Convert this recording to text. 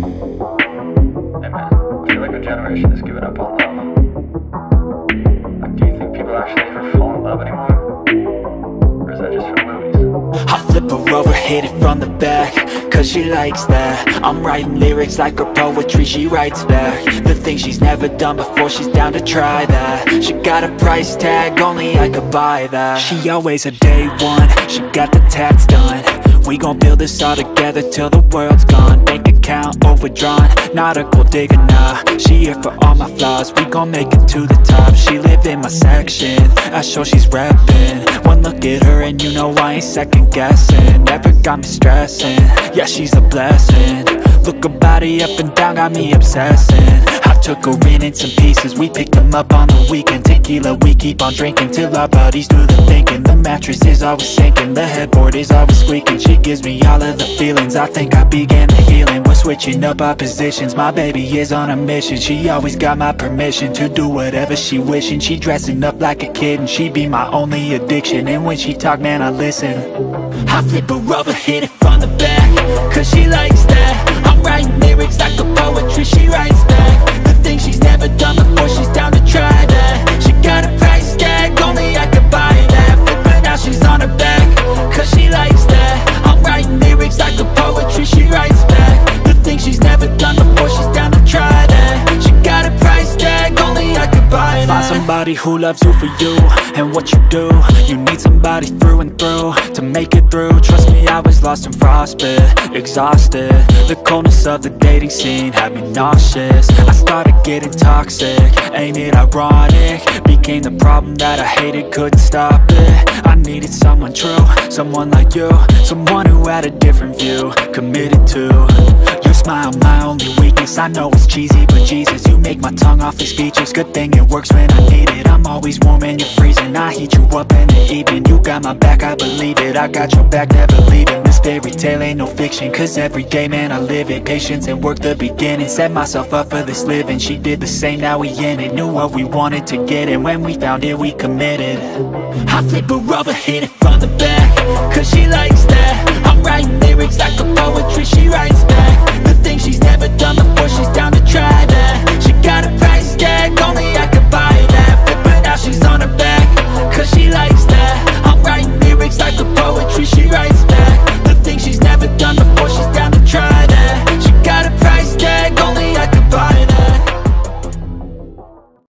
Hey man, I feel like our generation has given up on love. Like, do you think people actually ever fall in love anymore? Or is that just from movies? I flip her over, hit it from the back, cause she likes that. I'm writing lyrics like her poetry, she writes back. The things she's never done before, she's down to try that. She got a price tag, only I could buy that. She always a day one, she got the tats done. We gon' build this all together till the world's gone. Bank account overdrawn, not a gold digger, nah. She here for all my flaws, we gon' make it to the top. She live in my section, I show she's reppin'. One look at her and you know I ain't second guessing. Never got me stressing, yeah she's a blessing. Look her body up and down, got me obsessing. I took her in some pieces, we picked them up on the weekend. Tequila, we keep on drinking till our bodies do the thinking. The mattress is always sinking, the headboard is always squeaking. She gives me all of the feelings, I think I began the healing. We're switching up our positions, my baby is on a mission. She always got my permission to do whatever she wishing. She dressing up like a kid and she be my only addiction. And when she talk, man, I listen. I flip her over, hit it from the back, cause she likes that. I'm writing lyrics like a poetry, she writes back. The things she's never done before, she's down to try that. She got a price tag, only I could buy that. Flip her, now she's on her back, cause she likes that. I'm writing lyrics like a poetry, she writes back. The things she's never done before, she's down to try that. She got a price tag, only I could buy that. Find somebody who loves you for you and what you do. You need somebody through and through to make it through. Trust me, I was lost and frostbit, exhausted. The coldness of the dating scene had me nauseous. I started getting toxic, ain't it ironic? Became the problem that I hated, couldn't stop it. I needed someone true, someone like you, someone who had a different view, committed to. You smile, my only weakness. I know it's cheesy, but Jesus, you make my tongue awfully speechless. Good thing it works when I need it. I'm always warm and you're freezing, I heat you up in the evening. You got my back, I believe it. I got your back, never leaving. This fairy tale ain't no fiction, cause every day, man, I live it. Patience and work the beginning, set myself up for this living. She did the same, now we in it. Knew what we wanted to get, and when we found it, we committed. I flip her over, hit it